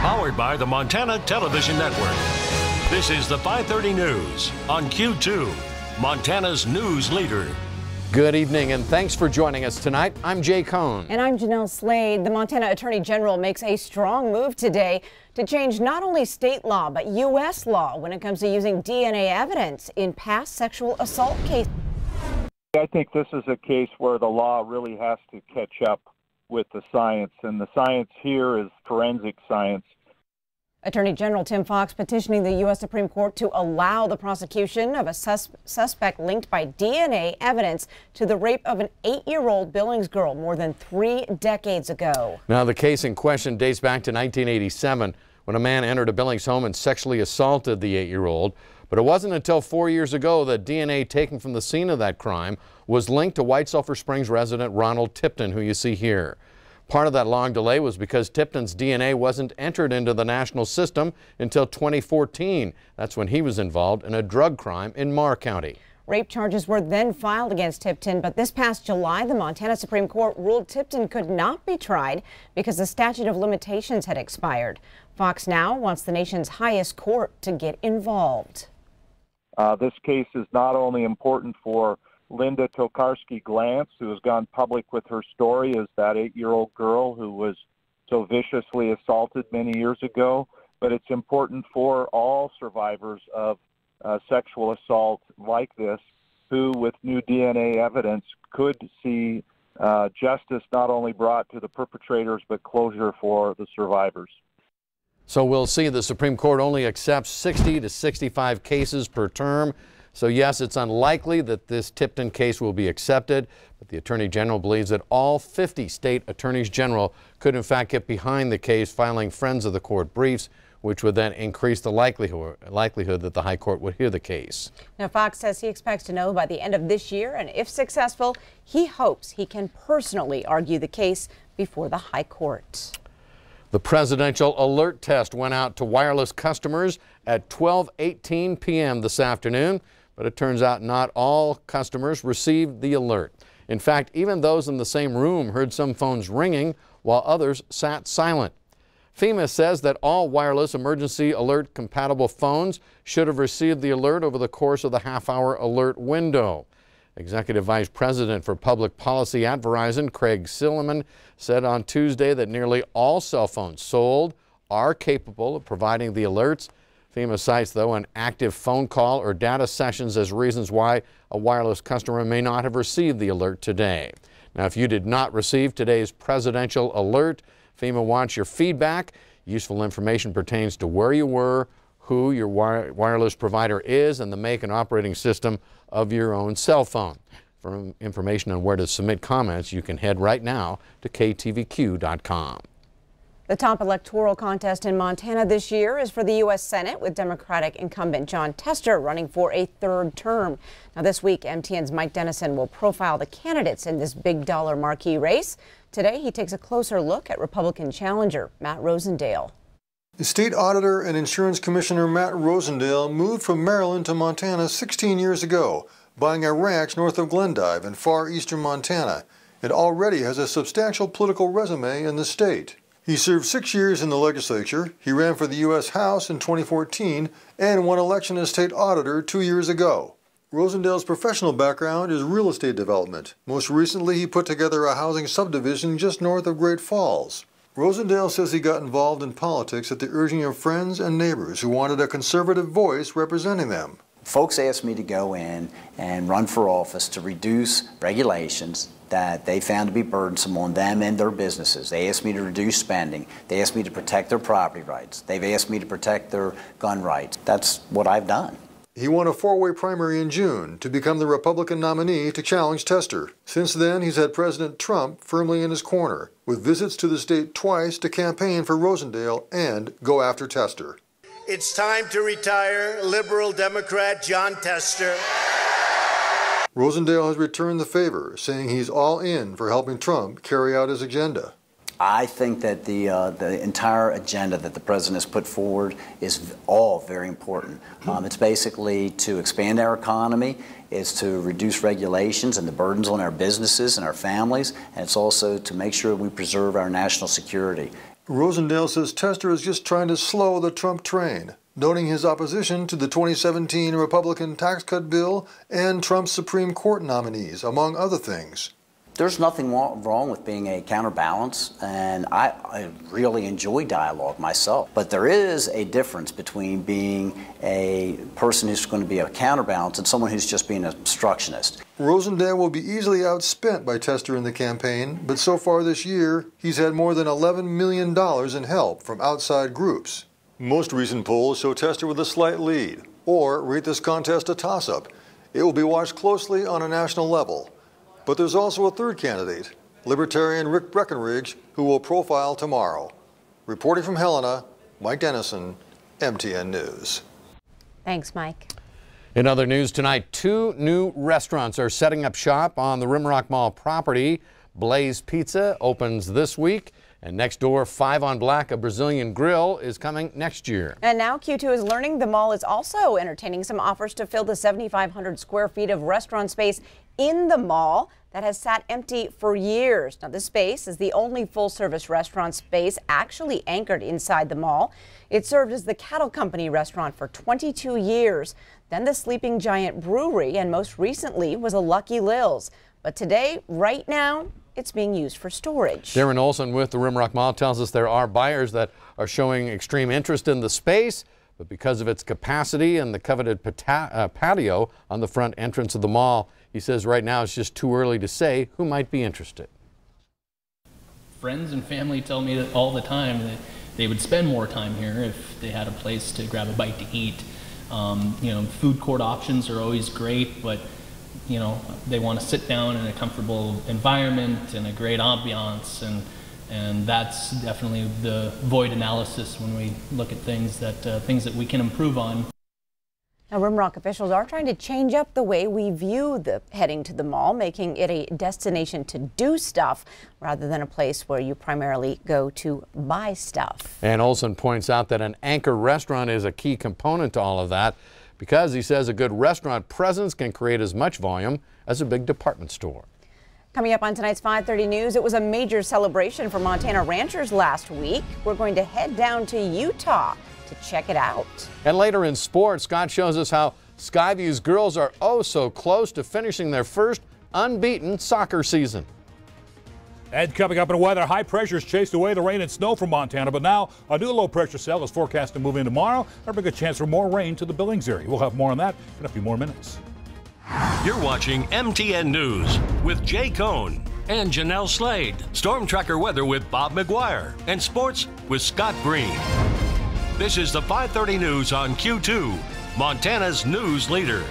Powered by the Montana Television Network. This is the 5:30 News on Q2, Montana's news leader. Good evening and thanks for joining us tonight. I'm Jay Cohn. And I'm Jeanelle Slade. The Montana Attorney General makes a strong move today to change not only state law but U.S. law when it comes to using DNA evidence in past sexual assault cases. I think this is a case where the law really has to catch up with the science, and the science here is forensic science. Attorney General Tim Fox petitioning the U.S. Supreme Court to allow the prosecution of a suspect linked by DNA evidence to the rape of an 8-year-old Billings girl more than 3 decades ago. Now, the case in question dates back to 1987 when a man entered a Billings home and sexually assaulted the 8-year-old. But it wasn't until 4 years ago that DNA taken from the scene of that crime was linked to White Sulphur Springs resident Ronald Tipton, who you see here. Part of that long delay was because Tipton's DNA wasn't entered into the national system until 2014. That's when he was involved in a drug crime in Marr County. Rape charges were then filed against Tipton, but this past July, the Montana Supreme Court ruled Tipton could not be tried because the statute of limitations had expired. Fox now wants the nation's highest court to get involved. This case is not only important for Linda Tokarski-Glantz, who has gone public with her story as that 8-year-old girl who was so viciously assaulted many years ago, but it's important for all survivors of sexual assault like this who, with new DNA evidence, could see justice not only brought to the perpetrators but closure for the survivors. So we'll see. The Supreme Court only accepts 60 to 65 cases per term. So yes, it's unlikely that this Tipton case will be accepted, but the Attorney General believes that all 50 state attorneys general could in fact get behind the case, filing friends of the court briefs, which would then increase the likelihood that the High Court would hear the case. Now, Fox says he expects to know by the end of this year, and if successful, he hopes he can personally argue the case before the High Court. The presidential alert test went out to wireless customers at 12:18 p.m. this afternoon, but it turns out not all customers received the alert. In fact, even those in the same room heard some phones ringing while others sat silent. FEMA says that all wireless emergency alert compatible phones should have received the alert over the course of the half-hour alert window. Executive Vice President for Public Policy at Verizon, Craig Silliman, said on Tuesday that nearly all cell phones sold are capable of providing the alerts. FEMA cites, though, an active phone call or data sessions as reasons why a wireless customer may not have received the alert today. Now, if you did not receive today's presidential alert, FEMA wants your feedback. Useful information pertains to where you were, who your wireless provider is, and the make and operating system of your own cell phone. For information on where to submit comments, you can head right now to ktvq.com. The top electoral contest in Montana this year is for the U.S. Senate, with Democratic incumbent Jon Tester running for a 3rd term. Now, this week, MTN's Mike Dennison will profile the candidates in this big-dollar marquee race. Today, he takes a closer look at Republican challenger Matt Rosendale. State Auditor and Insurance Commissioner Matt Rosendale moved from Maryland to Montana 16 years ago, buying a ranch north of Glendive in far eastern Montana, and already has a substantial political resume in the state. He served 6 years in the legislature. He ran for the U.S. House in 2014 and won election as state auditor 2 years ago. Rosendale's professional background is real estate development. Most recently, he put together a housing subdivision just north of Great Falls. Rosendale says he got involved in politics at the urging of friends and neighbors who wanted a conservative voice representing them. Folks asked me to go in and run for office to reduce regulations that they found to be burdensome on them and their businesses. They asked me to reduce spending. They asked me to protect their property rights. They've asked me to protect their gun rights. That's what I've done. He won a 4-way primary in June to become the Republican nominee to challenge Tester. Since then, he's had President Trump firmly in his corner, with visits to the state twice to campaign for Rosendale and go after Tester. It's time to retire liberal Democrat Jon Tester. Rosendale has returned the favor, saying he's all in for helping Trump carry out his agenda. I think that the entire agenda that the president has put forward is all very important. It's basically to expand our economy, it's to reduce regulations and the burdens on our businesses and our families, and it's also to make sure we preserve our national security. Rosendale says Tester is just trying to slow the Trump train, noting his opposition to the 2017 Republican tax cut bill and Trump's Supreme Court nominees, among other things. There's nothing wrong with being a counterbalance, and I really enjoy dialogue myself. But there is a difference between being a person who's going to be a counterbalance and someone who's just being an obstructionist. Rosendale will be easily outspent by Tester in the campaign, but so far this year, he's had more than $11 million in help from outside groups. Most recent polls show Tester with a slight lead, or rate this contest a toss-up. It will be watched closely on a national level. But there's also a third candidate, Libertarian Rick Breckenridge, who will profile tomorrow. Reporting from Helena, Mike Dennison, MTN News. Thanks, Mike. In other news tonight, 2 new restaurants are setting up shop on the Rimrock Mall property. Blaze Pizza opens this week, and next door, 5 on Black, a Brazilian grill, is coming next year. And now Q2 is learning the mall is also entertaining some offers to fill the 7,500 square feet of restaurant space in the mall that has sat empty for years. Now, this space is the only full-service restaurant space actually anchored inside the mall. It served as the Cattle Company restaurant for 22 years, then the Sleeping Giant Brewery, and most recently was a Lucky Lil's. But today, right now, it's being used for storage. Darren Olson with the Rimrock Mall tells us there are buyers that are showing extreme interest in the space, but because of its capacity and the coveted patio on the front entrance of the mall, he says right now it's just too early to say who might be interested. Friends and family tell me that all the time that they would spend more time here if they had a place to grab a bite to eat. Food court options are always great, but they want to sit down in a comfortable environment and a great ambiance, and that's definitely the void analysis when we look at things that we can improve on. Now, Rimrock officials are trying to change up the way we view the heading to the mall, making it a destination to do stuff rather than a place where you primarily go to buy stuff. And Olson points out that an anchor restaurant is a key component to all of that, because he says a good restaurant presence can create as much volume as a big department store. Coming up on tonight's 5:30 News, it was a major celebration for Montana ranchers last week. We're going to head down to Utah to check it out. And later in sports, Scott shows us how Skyview's girls are oh so close to finishing their first unbeaten soccer season. And coming up in weather, high pressures chased away the rain and snow from Montana, but now a new low pressure cell is forecast to move in tomorrow. There'll be a chance for more rain to the Billings area. We'll have more on that in a few more minutes. You're watching MTN News with Jay Cohn and Jeanelle Slade. Storm Tracker weather with Bob McGuire and sports with Scott Green. This is the 5:30 News on Q2, Montana's news leader.